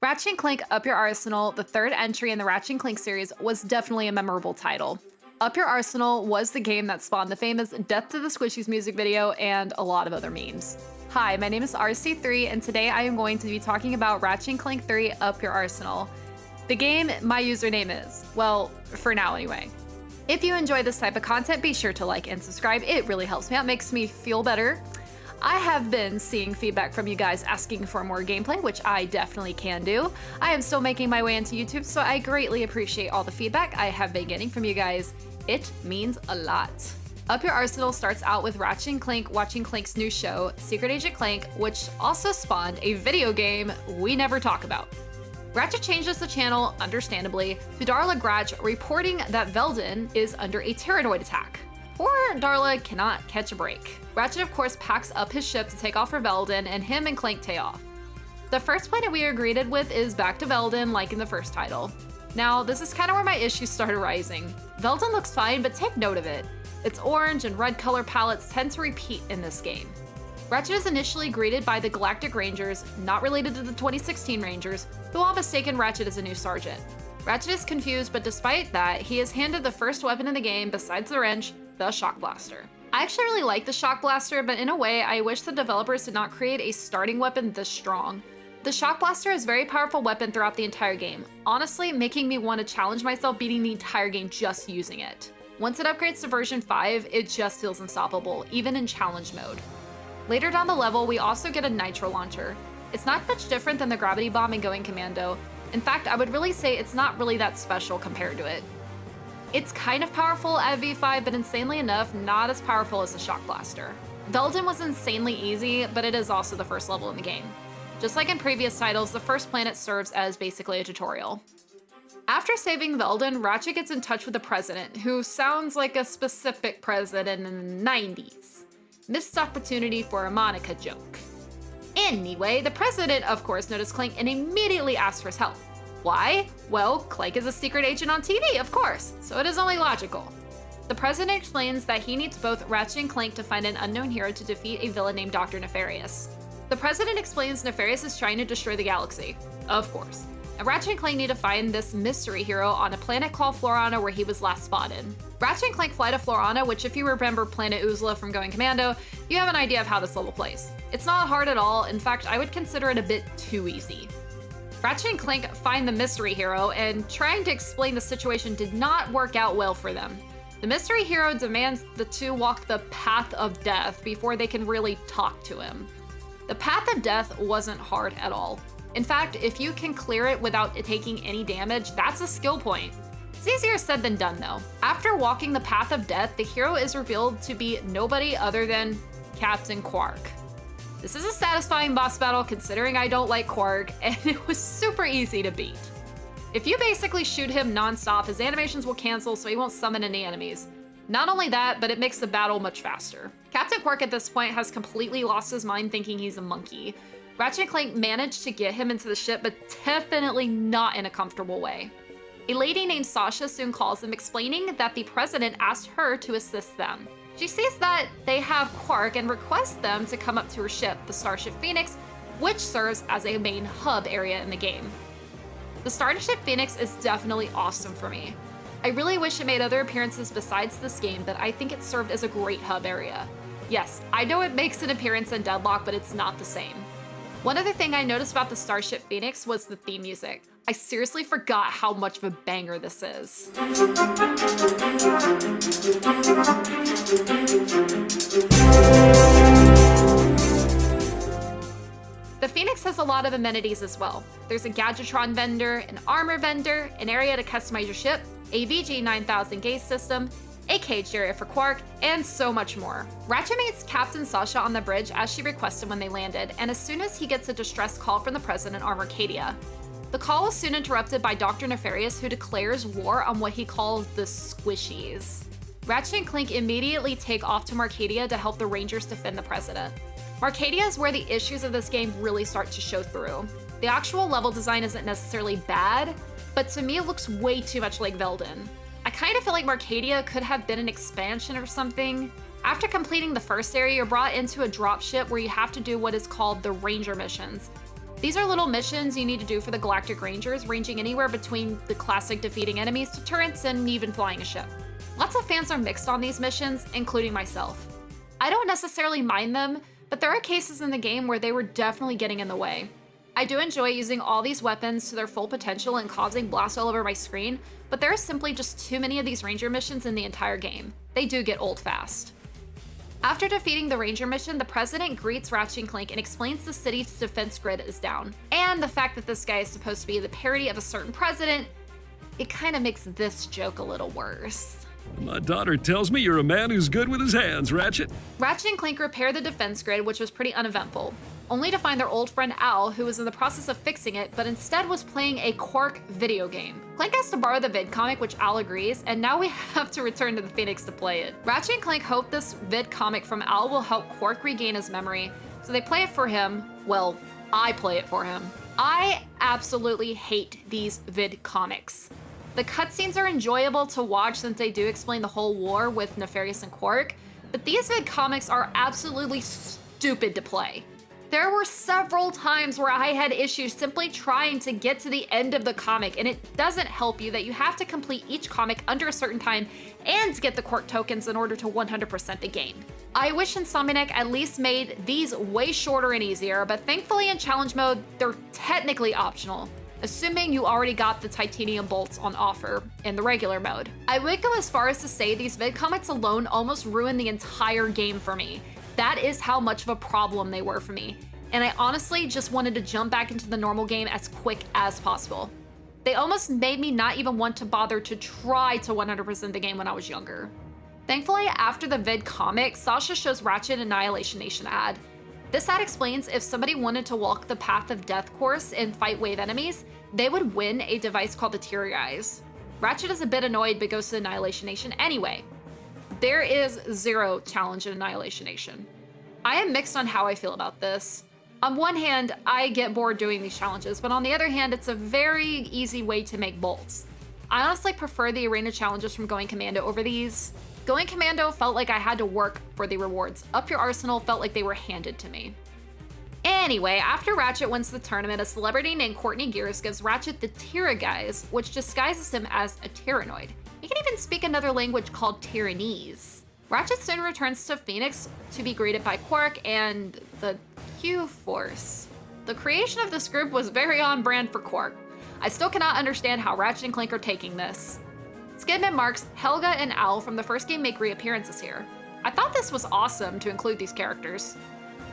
Ratchet and Clank Up Your Arsenal, the third entry in the Ratchet and Clank series, was definitely a memorable title. Up Your Arsenal was the game that spawned the famous Death to the Squishies music video and a lot of other memes. Hi, my name is RC3, and today I am going to be talking about Ratchet and Clank 3 Up Your Arsenal. The game my username is, well, for now anyway. If you enjoy this type of content, be sure to like and subscribe. It really helps me out, makes me feel better. I have been seeing feedback from you guys asking for more gameplay, which I definitely can do. I am still making my way into YouTube, so I greatly appreciate all the feedback I have been getting from you guys. It means a lot. Up Your Arsenal starts out with Ratchet and Clank watching Clank's new show, Secret Agent Clank, which also spawned a video game we never talk about. Ratchet changes the channel, understandably, to Darla Gratch reporting that Veldin is under a Terranoid attack. Poor Darla cannot catch a break. Ratchet, of course, packs up his ship to take off for Veldin, and him and Clank take off. The first planet we are greeted with is back to Veldin, like in the first title. Now, this is kind of where my issues started rising. Veldin looks fine, but take note of it. Its orange and red color palettes tend to repeat in this game. Ratchet is initially greeted by the Galactic Rangers, not related to the 2016 Rangers, who all mistaken Ratchet as a new sergeant. Ratchet is confused, but despite that, he is handed the first weapon in the game besides the wrench, the Shock Blaster. I actually really like the Shock Blaster, but in a way, I wish the developers did not create a starting weapon this strong. The Shock Blaster is a very powerful weapon throughout the entire game, honestly making me want to challenge myself beating the entire game just using it. Once it upgrades to version 5, it just feels unstoppable, even in challenge mode. Later down the level, we also get a Nitro Launcher. It's not much different than the Gravity Bomb in Going Commando. In fact, I would really say it's not really that special compared to it. It's kind of powerful at V5, but insanely enough, not as powerful as the Shock Blaster. Veldin was insanely easy, but it is also the first level in the game. Just like in previous titles, the first planet serves as basically a tutorial. After saving Veldin, Ratchet gets in touch with the president, who sounds like a specific president in the 90s. Missed opportunity for a Monica joke. Anyway, the president, of course, noticed Clank and immediately asked for his help. Why? Well, Clank is a secret agent on TV, of course, so it is only logical. The president explains that he needs both Ratchet and Clank to find an unknown hero to defeat a villain named Dr. Nefarious. The president explains Nefarious is trying to destroy the galaxy, of course. And Ratchet and Clank need to find this mystery hero on a planet called Florana where he was last spotted. Ratchet and Clank fly to Florana, which if you remember Planet Oozla from Going Commando, you have an idea of how this level plays. It's not hard at all, in fact I would consider it a bit too easy. Ratchet and Clank find the mystery hero, and trying to explain the situation did not work out well for them. The mystery hero demands the two walk the path of death before they can really talk to him. The path of death wasn't hard at all. In fact, if you can clear it without taking any damage, that's a skill point. It's easier said than done though. After walking the path of death, the hero is revealed to be nobody other than Captain Quark. This is a satisfying boss battle considering I don't like Quark, and it was super easy to beat. If you basically shoot him non-stop, his animations will cancel so he won't summon any enemies. Not only that, but it makes the battle much faster. Captain Quark at this point has completely lost his mind thinking he's a monkey. Ratchet and Clank managed to get him into the ship, but definitely not in a comfortable way. A lady named Sasha soon calls them, explaining that the president asked her to assist them. She sees that they have Quark and requests them to come up to her ship, the Starship Phoenix, which serves as a main hub area in the game. The Starship Phoenix is definitely awesome for me. I really wish it made other appearances besides this game, but I think it served as a great hub area. Yes, I know it makes an appearance in Deadlock, but it's not the same. One other thing I noticed about the Starship Phoenix was the theme music. I seriously forgot how much of a banger this is. The Phoenix has a lot of amenities as well. There's a Gadgetron vendor, an armor vendor, an area to customize your ship, a VG-9000 gauge system, a caged area for Quark, and so much more. Ratchet meets Captain Sasha on the bridge as she requested when they landed, and as soon as he gets a distress call from the president on Arcadia. The call is soon interrupted by Dr. Nefarious, who declares war on what he calls the Squishies. Ratchet and Clank immediately take off to Marcadia to help the Rangers defend the president. Marcadia is where the issues of this game really start to show through. The actual level design isn't necessarily bad, but to me it looks way too much like Veldin. I kind of feel like Marcadia could have been an expansion or something. After completing the first area, you're brought into a dropship where you have to do what is called the Ranger missions. These are little missions you need to do for the Galactic Rangers, ranging anywhere between the classic defeating enemies to turrets and even flying a ship. Lots of fans are mixed on these missions, including myself. I don't necessarily mind them, but there are cases in the game where they were definitely getting in the way. I do enjoy using all these weapons to their full potential and causing blasts all over my screen, but there are simply just too many of these Ranger missions in the entire game. They do get old fast. After defeating the Ranger mission, the president greets Ratchet and Clank and explains the city's defense grid is down. And the fact that this guy is supposed to be the parody of a certain president, it kind of makes this joke a little worse. My daughter tells me you're a man who's good with his hands, Ratchet. Ratchet and Clank repair the defense grid, which was pretty uneventful, only to find their old friend Al, who was in the process of fixing it, but instead was playing a Quark video game. Clank has to borrow the vid comic, which Al agrees, and now we have to return to the Phoenix to play it. Ratchet and Clank hope this vid comic from Al will help Quark regain his memory, so they play it for him. Well, I play it for him. I absolutely hate these vid comics. The cutscenes are enjoyable to watch since they do explain the whole war with Nefarious and Quark, but these vid comics are absolutely stupid to play. There were several times where I had issues simply trying to get to the end of the comic, and it doesn't help you that you have to complete each comic under a certain time and get the Quark tokens in order to 100% the game. I wish Insomniac at least made these way shorter and easier, but thankfully in challenge mode, they're technically optional, assuming you already got the titanium bolts on offer in the regular mode. I would go as far as to say these vid comics alone almost ruined the entire game for me. That is how much of a problem they were for me, and I honestly just wanted to jump back into the normal game as quick as possible. They almost made me not even want to bother to try to 100% the game when I was younger. Thankfully, after the vid comic, Sasha shows Ratchet Annihilation Nation ad. This ad explains if somebody wanted to walk the path of death course and fight wave enemies, they would win a device called the Teary Eyes. Ratchet is a bit annoyed but goes to Annihilation Nation anyway. There is zero challenge in Annihilation Nation. I am mixed on how I feel about this. On one hand, I get bored doing these challenges, but on the other hand, it's a very easy way to make bolts. I honestly prefer the arena challenges from Going Commando over these. Going Commando felt like I had to work for the rewards. Up Your Arsenal felt like they were handed to me. Anyway, after Ratchet wins the tournament, a celebrity named Courtney Gears gives Ratchet the Tira Guise, which disguises him as a Tyrannoid. He can even speak another language called Tyrannese. Ratchet soon returns to Phoenix to be greeted by Quark and the Q-Force. The creation of this group was very on brand for Quark. I still cannot understand how Ratchet and Clank are taking this. Skidman Marks, Helga, and Al from the first game make reappearances here. I thought this was awesome to include these characters.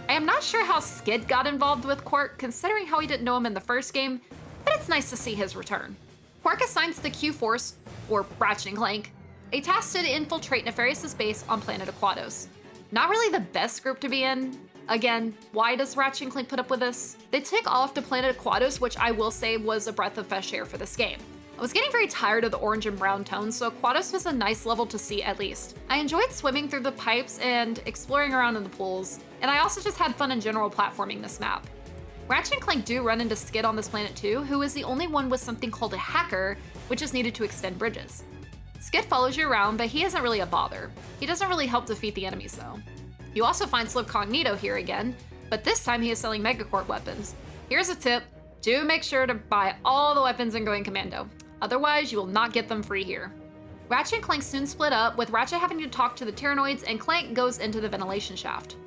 I am not sure how Skid got involved with Quark, considering how he didn't know him in the first game, but it's nice to see his return. Quark assigns the Q-Force, or Ratchet and Clank, a task to infiltrate Nefarious' base on planet Aquatos. Not really the best group to be in. Again, why does Ratchet and Clank put up with this? They took off to planet Aquatos, which I will say was a breath of fresh air for this game. I was getting very tired of the orange and brown tones, so Aquatos was a nice level to see at least. I enjoyed swimming through the pipes and exploring around in the pools, and I also just had fun in general platforming this map. Ratchet and Clank do run into Skid on this planet too, who is the only one with something called a hacker, which is needed to extend bridges. Skid follows you around, but he isn't really a bother. He doesn't really help defeat the enemies though. You also find Slipcognito here again, but this time he is selling Megacorp weapons. Here's a tip, do make sure to buy all the weapons in Going Commando. Otherwise, you will not get them free here. Ratchet and Clank soon split up, with Ratchet having to talk to the Tyrannoids and Clank goes into the ventilation shaft.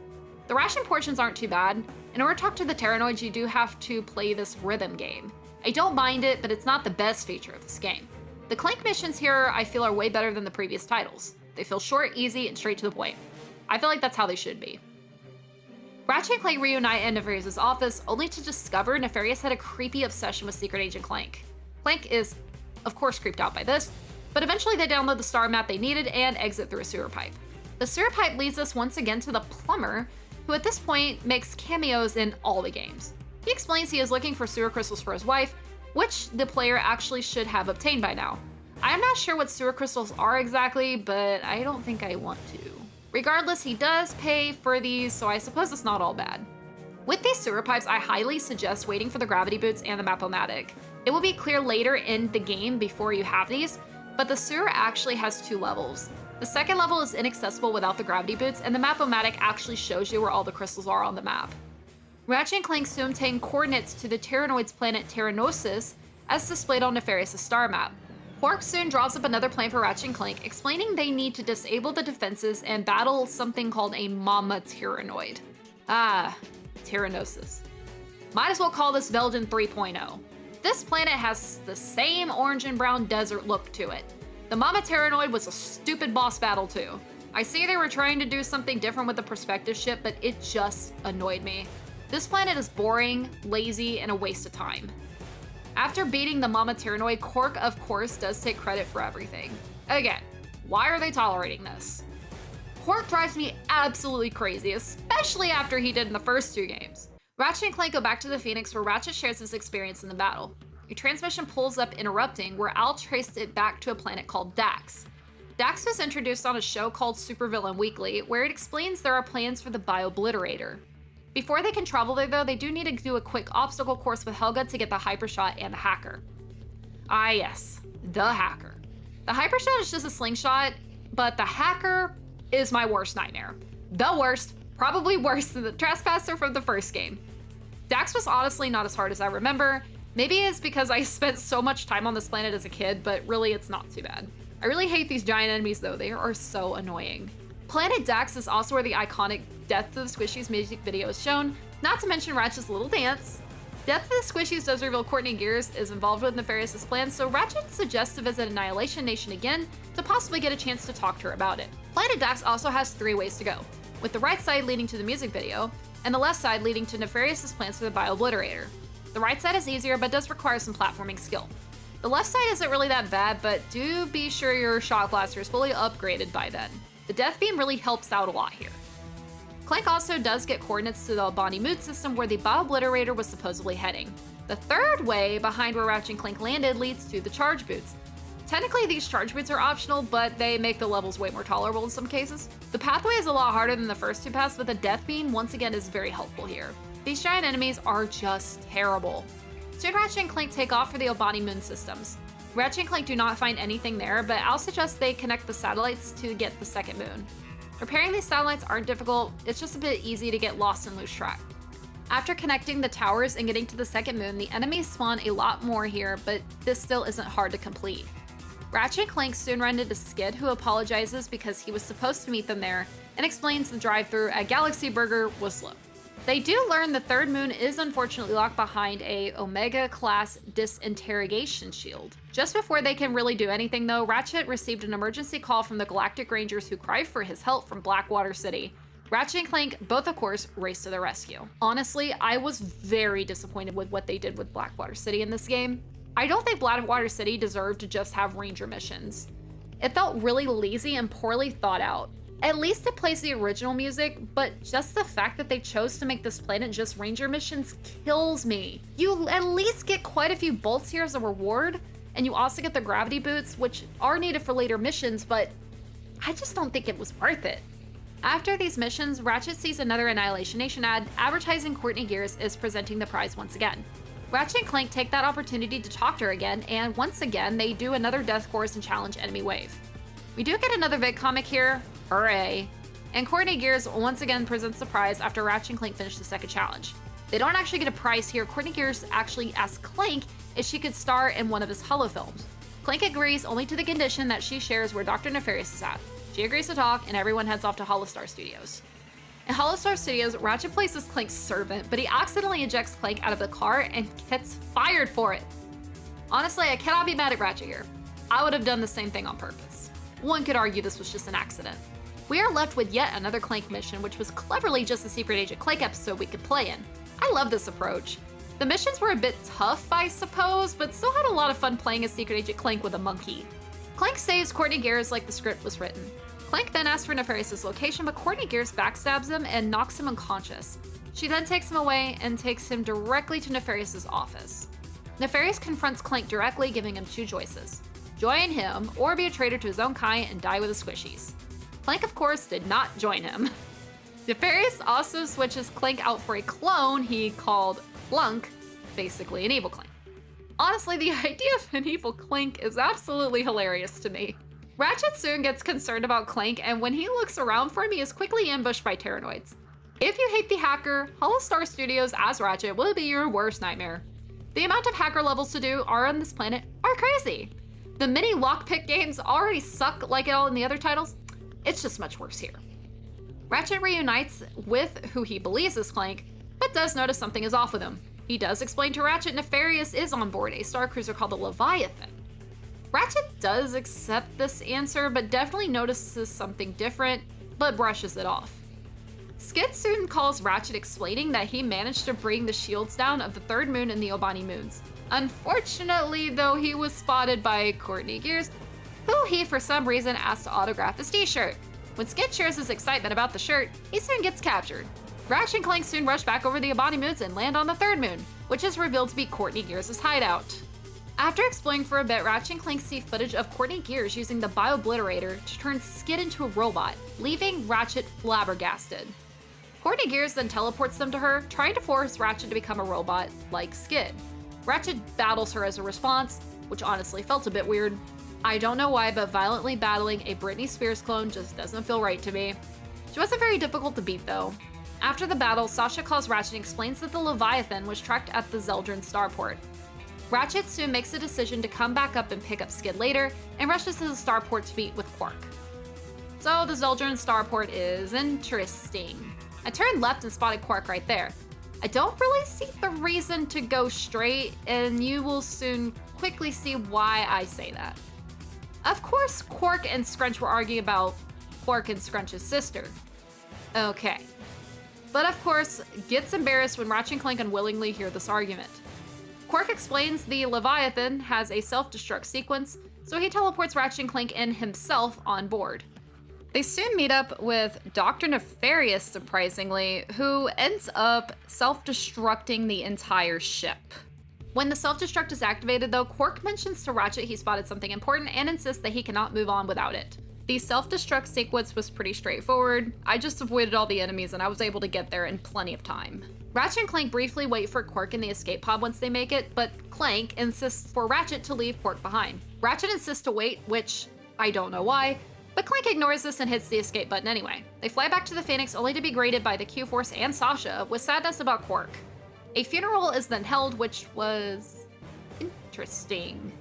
The ration portions aren't too bad. In order to talk to the Tyrannoids, you do have to play this rhythm game. I don't mind it, but it's not the best feature of this game. The Clank missions here I feel are way better than the previous titles. They feel short, easy, and straight to the point. I feel like that's how they should be. Ratchet and Clank reunite in Nefarious' office, only to discover Nefarious had a creepy obsession with Secret Agent Clank. Clank is, of course, creeped out by this, but eventually they download the star map they needed and exit through a sewer pipe. The sewer pipe leads us once again to the plumber, who at this point makes cameos in all the games. He explains he is looking for sewer crystals for his wife, which the player actually should have obtained by now. I am not sure what sewer crystals are exactly, but I don't think I want to. Regardless, he does pay for these, so I suppose it's not all bad. With these sewer pipes, I highly suggest waiting for the gravity boots and the Map-O-Matic. It will be clear later in the game before you have these, but the sewer actually has 2 levels. The second level is inaccessible without the gravity boots, and the Map-O-Matic actually shows you where all the crystals are on the map. Ratchet and Clank soon obtain coordinates to the Terranoid's planet Terranosis, as displayed on Nefarious' star map. Quark soon draws up another plan for Ratchet and Clank, explaining they need to disable the defenses and battle something called a Mama Terranoid. Ah, Terranosis. Might as well call this Veldin 3.0. This planet has the same orange and brown desert look to it. The Mama Terranoid was a stupid boss battle too. I see they were trying to do something different with the perspective ship, but it just annoyed me. This planet is boring, lazy, and a waste of time. After beating the Mama Terranoid, Quark of course does take credit for everything. Again, why are they tolerating this? Quark drives me absolutely crazy, especially after he did in the first 2 games. Ratchet and Clank go back to the Phoenix where Ratchet shares his experience in the battle. A transmission pulls up interrupting where Al traced it back to a planet called Dax. Dax was introduced on a show called Supervillain Weekly where it explains there are plans for the Bio-Obliterator. Before they can travel there though, they do need to do a quick obstacle course with Helga to get the Hypershot and the Hacker. Ah yes, the Hacker. The Hypershot is just a slingshot, but the Hacker is my worst nightmare. The worst, probably worse than the Trespasser from the first game. Dax was honestly not as hard as I remember. Maybe it's because I spent so much time on this planet as a kid, but really it's not too bad. I really hate these giant enemies though, they are so annoying. Planet Dax is also where the iconic Death to the Squishies music video is shown, not to mention Ratchet's little dance. Death to the Squishies does reveal Courtney Gears is involved with Nefarious' plan, so Ratchet suggests to visit Annihilation Nation again to possibly get a chance to talk to her about it. Planet Dax also has 3 ways to go, with the right side leading to the music video, and the left side leading to Nefarious' plans for the Bio-Obliterator. The right side is easier, but does require some platforming skill. The left side isn't really that bad, but do be sure your shot blaster is fully upgraded by then. The Death Beam really helps out a lot here. Clank also does get coordinates to the Albani Mood system where the Bio-Obliterator was supposedly heading. The third way behind where Ratchet and Clank landed leads to the charge boots. Technically these charge boots are optional, but they make the levels way more tolerable in some cases. The pathway is a lot harder than the first 2 paths, but the Death Beam once again is very helpful here. These giant enemies are just terrible. Soon Ratchet and Clank take off for the Albani Moon systems. Ratchet and Clank do not find anything there, but I'll suggest they connect the satellites to get the second moon. Repairing these satellites aren't difficult, it's just a bit easy to get lost and lose track. After connecting the towers and getting to the second moon, the enemies spawn a lot more here, but this still isn't hard to complete. Ratchet and Clank soon run into Skid, who apologizes because he was supposed to meet them there, and explains the drive-thru at Galaxy Burger was slow. They do learn the third moon is unfortunately locked behind a Omega-class disinterrogation shield. Just before they can really do anything though, Ratchet received an emergency call from the Galactic Rangers who cry for his help from Blackwater City. Ratchet and Clank both of course race to their rescue. Honestly, I was very disappointed with what they did with Blackwater City in this game. I don't think Blackwater City deserved to just have ranger missions. It felt really lazy and poorly thought out. At least it plays the original music, but just the fact that they chose to make this planet just ranger missions kills me. You at least get quite a few bolts here as a reward, and you also get the gravity boots, which are needed for later missions, but I just don't think it was worth it. After these missions, Ratchet sees another Annihilation Nation ad advertising Courtney Gears is presenting the prize once again. Ratchet and Clank take that opportunity to talk to her again, and once again, they do another death course and challenge enemy wave. We do get another vid comic here, hooray, and Courtney Gears once again presents the prize after Ratchet and Clank finish the second challenge. They don't actually get a prize here. Courtney Gears actually asks Clank if she could star in one of his holofilms. Clank agrees only to the condition that she shares where Dr. Nefarious is at. She agrees to talk, and everyone heads off to Holostar Studios. In Holostar Studios, Ratchet plays as Clank's servant, but he accidentally ejects Clank out of the car and gets fired for it. Honestly, I cannot be mad at Ratchet here. I would have done the same thing on purpose. One could argue this was just an accident. We are left with yet another Clank mission, which was cleverly just a Secret Agent Clank episode we could play in. I love this approach. The missions were a bit tough, I suppose, but still had a lot of fun playing as Secret Agent Clank with a monkey. Clank saves Courtney Gears like the script was written. Clank then asks for Nefarious' location, but Courtney Gears backstabs him and knocks him unconscious. She then takes him away and takes him directly to Nefarious' office. Nefarious confronts Clank directly, giving him 2 choices: join him or be a traitor to his own kind and die with the Squishies. Clank, of course, did not join him. Nefarious also switches Clank out for a clone he called Clunk, basically an evil Clank. Honestly, the idea of an evil Clank is absolutely hilarious to me. Ratchet soon gets concerned about Clank, and when he looks around for him, he is quickly ambushed by Terranoids. If you hate the hacker, Hollow Star Studios as Ratchet will be your worst nightmare. The amount of hacker levels to do are on this planet are crazy. The mini lockpick games already suck like all in the other titles. It's just much worse here. Ratchet reunites with who he believes is Clank, but does notice something is off with him. He does explain to Ratchet Nefarious is on board a star cruiser called the Leviathan. Ratchet does accept this answer, but definitely notices something different, but brushes it off. Skid soon calls Ratchet explaining that he managed to bring the shields down of the third moon and the Obani moons. Unfortunately, though, he was spotted by Courtney Gears, who he for some reason asked to autograph his t-shirt. When Skid shares his excitement about the shirt, he soon gets captured. Ratchet and Clank soon rush back over the Obani moons and land on the third moon, which is revealed to be Courtney Gears' hideout. After exploring for a bit, Ratchet and Clank see footage of Courtney Gears using the Bio-Obliterator to turn Skid into a robot, leaving Ratchet flabbergasted. Courtney Gears then teleports them to her, trying to force Ratchet to become a robot like Skid. Ratchet battles her as a response, which honestly felt a bit weird. I don't know why, but violently battling a Britney Spears clone just doesn't feel right to me. She wasn't very difficult to beat though. After the battle, Sasha calls Ratchet and explains that the Leviathan was tracked at the Zeldrin starport. Ratchet soon makes a decision to come back up and pick up Skid later, and rushes to the starport to meet with Quark. So the Zeldrin starport is interesting. I turned left and spotted Quark right there. I don't really see the reason to go straight, and you will soon quickly see why I say that. Of course, Quark and Scrunch were arguing about Quark and Scrunch's sister. Okay. But of course, gets embarrassed when Ratchet and Clank unwillingly hear this argument. Quark explains the Leviathan has a self-destruct sequence, so he teleports Ratchet and Clank and himself on board. They soon meet up with Dr. Nefarious, surprisingly, who ends up self-destructing the entire ship. When the self-destruct is activated though, Quark mentions to Ratchet he spotted something important and insists that he cannot move on without it. The self-destruct sequence was pretty straightforward. I just avoided all the enemies and I was able to get there in plenty of time. Ratchet and Clank briefly wait for Quark in the escape pod once they make it, but Clank insists for Ratchet to leave Quark behind. Ratchet insists to wait, which I don't know why, but Clank ignores this and hits the escape button anyway. They fly back to the Phoenix only to be greeted by the Q-Force and Sasha with sadness about Quark. A funeral is then held, which was interesting.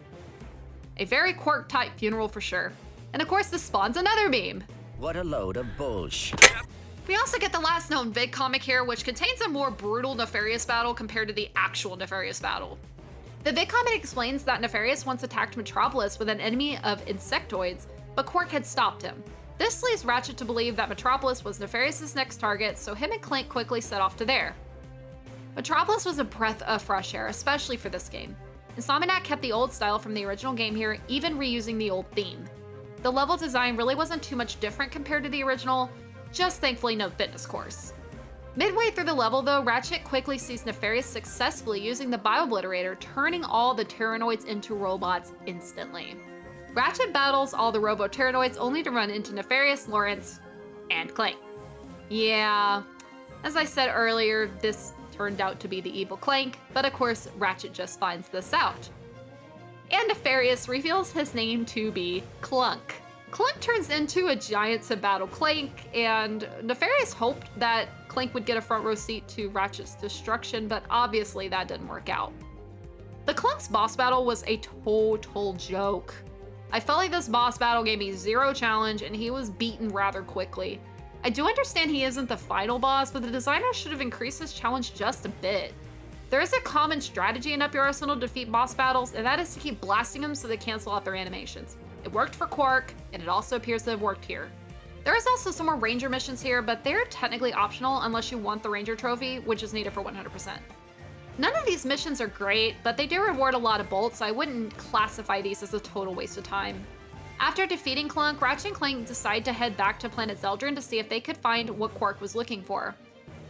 A very Quark-type funeral for sure. And of course, this spawns another meme. What a load of bullshit. We also get the last known Vid comic here, which contains a more brutal Nefarious battle compared to the actual Nefarious battle. The Vid comic explains that Nefarious once attacked Metropolis with an enemy of insectoids, but Quark had stopped him. This leads Ratchet to believe that Metropolis was Nefarious's next target, so him and Clank quickly set off to there. Metropolis was a breath of fresh air, especially for this game. Insomniac kept the old style from the original game here, even reusing the old theme. The level design really wasn't too much different compared to the original, just thankfully no fitness course. Midway through the level though, Ratchet quickly sees Nefarious successfully using the Bio-Obliterator, turning all the Terranoids into robots instantly. Ratchet battles all the Robo-Terranoids only to run into Nefarious, Lawrence, and Clank. Yeah, as I said earlier, this turned out to be the evil Clank, but of course Ratchet just finds this out. And Nefarious reveals his name to be Clunk. Clunk turns into a giant to battle Clank, and Nefarious hoped that Clank would get a front row seat to Ratchet's destruction, but obviously that didn't work out. The Klunk's boss battle was a total joke. I felt like this boss battle gave me zero challenge and he was beaten rather quickly. I do understand he isn't the final boss, but the designer should have increased his challenge just a bit. There is a common strategy in Up Your Arsenal to defeat boss battles, and that is to keep blasting them so they cancel out their animations. It worked for Quark, and it also appears to have worked here. There is also some more Ranger missions here, but they're technically optional unless you want the Ranger trophy, which is needed for 100%. None of these missions are great, but they do reward a lot of bolts, so I wouldn't classify these as a total waste of time. After defeating Clunk, Ratchet and Clank decide to head back to planet Zeldrin to see if they could find what Quark was looking for.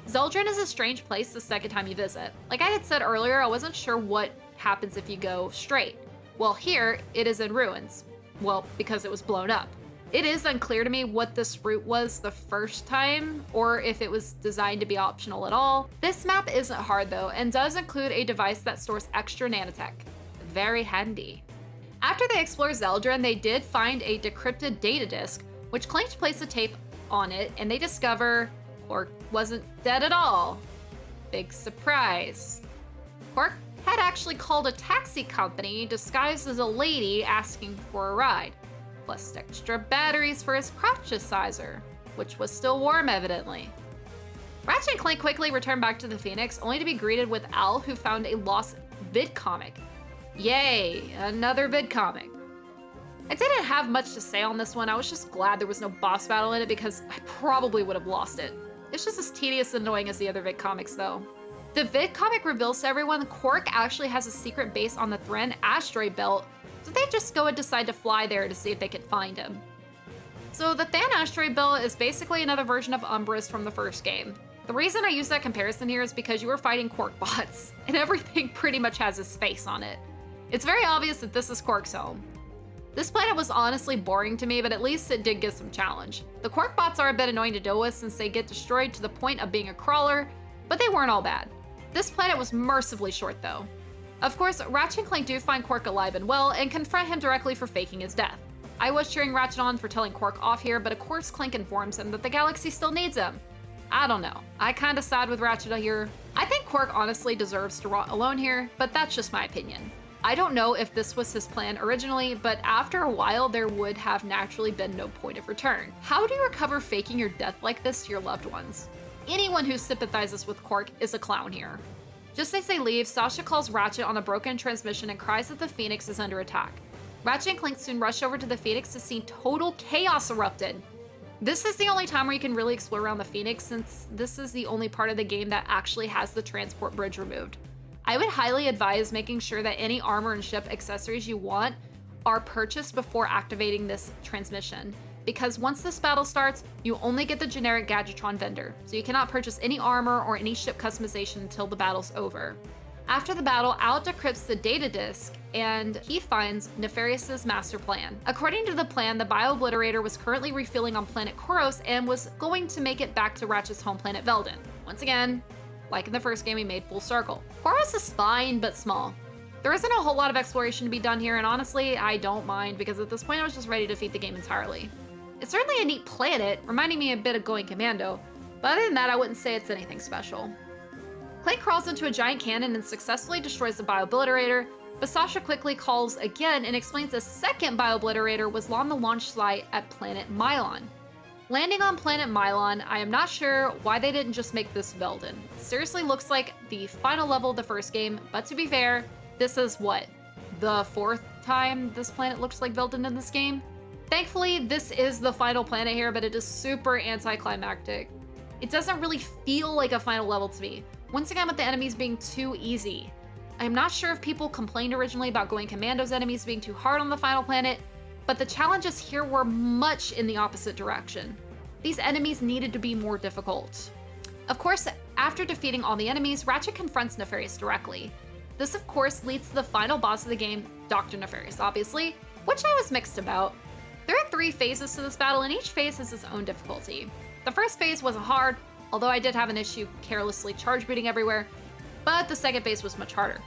Zeldrin is a strange place the second time you visit. Like I had said earlier, I wasn't sure what happens if you go straight. Well, here, it is in ruins. Well, because it was blown up. It is unclear to me what this route was the first time, or if it was designed to be optional at all. This map isn't hard though, and does include a device that stores extra nanotech. Very handy. After they explore Zeldrin, they did find a decrypted data disk, which claimed to place a tape on it, and they discover, or wasn't dead at all. Big surprise. Quark had actually called a taxi company disguised as a lady asking for a ride, plus extra batteries for his crotchesizer, which was still warm evidently. Ratchet and Clank quickly returned back to the Phoenix, only to be greeted with Al, who found a lost vid comic. Yay, another vid comic. I didn't have much to say on this one. I was just glad there was no boss battle in it because I probably would have lost it. It's just as tedious and annoying as the other vid comics though. The vid comic reveals to everyone Quark actually has a secret base on the Thran asteroid belt, so they just go and decide to fly there to see if they can find him. So the Thran asteroid belt is basically another version of Umbra's from the first game. The reason I use that comparison here is because you were fighting Quark bots, and everything pretty much has his face on it. It's very obvious that this is Quark's home. This planet was honestly boring to me, but at least it did get some challenge. The Quark bots are a bit annoying to deal with since they get destroyed to the point of being a crawler, but they weren't all bad. This planet was mercifully short though. Of course, Ratchet and Clank do find Quark alive and well and confront him directly for faking his death. I was cheering Ratchet on for telling Quark off here, but of course Clank informs him that the galaxy still needs him. I don't know. I kinda side with Ratchet here. I think Quark honestly deserves to rot alone here, but that's just my opinion. I don't know if this was his plan originally, but after a while there would have naturally been no point of return. How do you recover faking your death like this to your loved ones? Anyone who sympathizes with Quark is a clown here. Just as they leave, Sasha calls Ratchet on a broken transmission and cries that the Phoenix is under attack. Ratchet and Clank soon rush over to the Phoenix to see total chaos erupted. This is the only time where you can really explore around the Phoenix, since this is the only part of the game that actually has the transport bridge removed. I would highly advise making sure that any armor and ship accessories you want are purchased before activating this transmission, because once this battle starts, you only get the generic Gadgetron vendor, so you cannot purchase any armor or any ship customization until the battle's over. After the battle, Al decrypts the data disk, and he finds Nefarious's master plan. According to the plan, the Bio-Obliterator was currently refueling on planet Koros and was going to make it back to Ratchet's home planet Veldin. Once again, like in the first game, he made full circle. Koros is fine, but small. There isn't a whole lot of exploration to be done here, and honestly, I don't mind, because at this point I was just ready to defeat the game entirely. It's certainly a neat planet, reminding me a bit of Going Commando, but other than that, I wouldn't say it's anything special. Clank crawls into a giant cannon and successfully destroys the Bio-Obliterator, but Sasha quickly calls again and explains a second Bio-Obliterator was on the launch site at planet Mylon. Landing on planet Mylon, I am not sure why they didn't just make this Veldin. It seriously looks like the final level of the first game, but to be fair, this is what? The fourth time this planet looks like Veldin in this game? Thankfully, this is the final planet here, but it is super anticlimactic. It doesn't really feel like a final level to me. Once again, with the enemies being too easy. I'm not sure if people complained originally about Going Commando's enemies being too hard on the final planet, but the challenges here were much in the opposite direction. These enemies needed to be more difficult. Of course, after defeating all the enemies, Ratchet confronts Nefarious directly. This of course leads to the final boss of the game, Dr. Nefarious obviously, which I was mixed about. There are 3 phases to this battle, and each phase has its own difficulty. The first phase wasn't hard, although I did have an issue carelessly charge booting everywhere, but the second phase was much harder.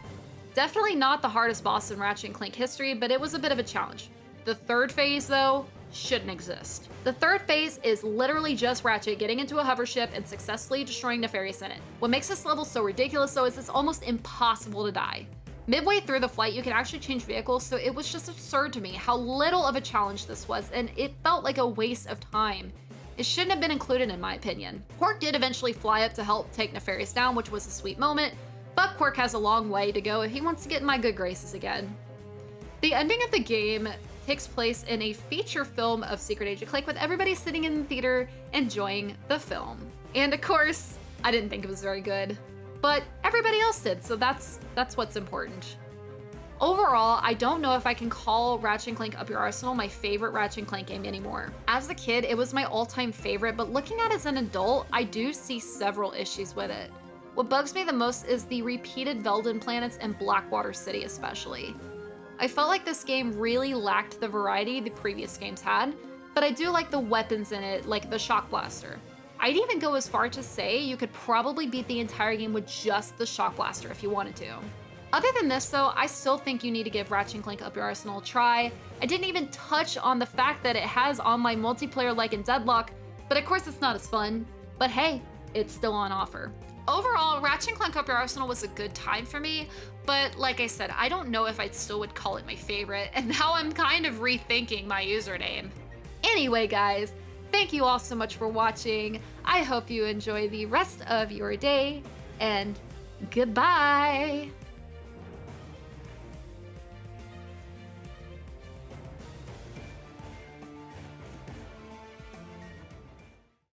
Definitely not the hardest boss in Ratchet and Clank history, but it was a bit of a challenge. The third phase, though, shouldn't exist. The third phase is literally just Ratchet getting into a hover ship and successfully destroying Nefarious in it. What makes this level so ridiculous, though, is it's almost impossible to die. Midway through the flight, you can actually change vehicles, so it was just absurd to me how little of a challenge this was, and it felt like a waste of time. It shouldn't have been included in my opinion. Quark did eventually fly up to help take Nefarious down, which was a sweet moment, but Quark has a long way to go if he wants to get in my good graces again. The ending of the game takes place in a feature film of Secret Agent Clank with everybody sitting in the theater enjoying the film. And of course, I didn't think it was very good, but everybody else did, so that's what's important. Overall, I don't know if I can call Ratchet and Clank Up Your Arsenal my favorite Ratchet and Clank game anymore. As a kid, it was my all-time favorite, but looking at it as an adult, I do see several issues with it. What bugs me the most is the repeated Veldin planets and Blackwater City especially. I felt like this game really lacked the variety the previous games had, but I do like the weapons in it, like the Shock Blaster. I'd even go as far to say you could probably beat the entire game with just the Shock Blaster if you wanted to. Other than this though, I still think you need to give Ratchet and Clank Up Your Arsenal a try. I didn't even touch on the fact that it has online multiplayer like in Deadlock, but of course it's not as fun. But hey, it's still on offer. Overall, Ratchet and Clank Up Your Arsenal was a good time for me, but like I said, I don't know if I still would call it my favorite, and now I'm kind of rethinking my username. Anyway, guys, thank you all so much for watching. I hope you enjoy the rest of your day, and goodbye!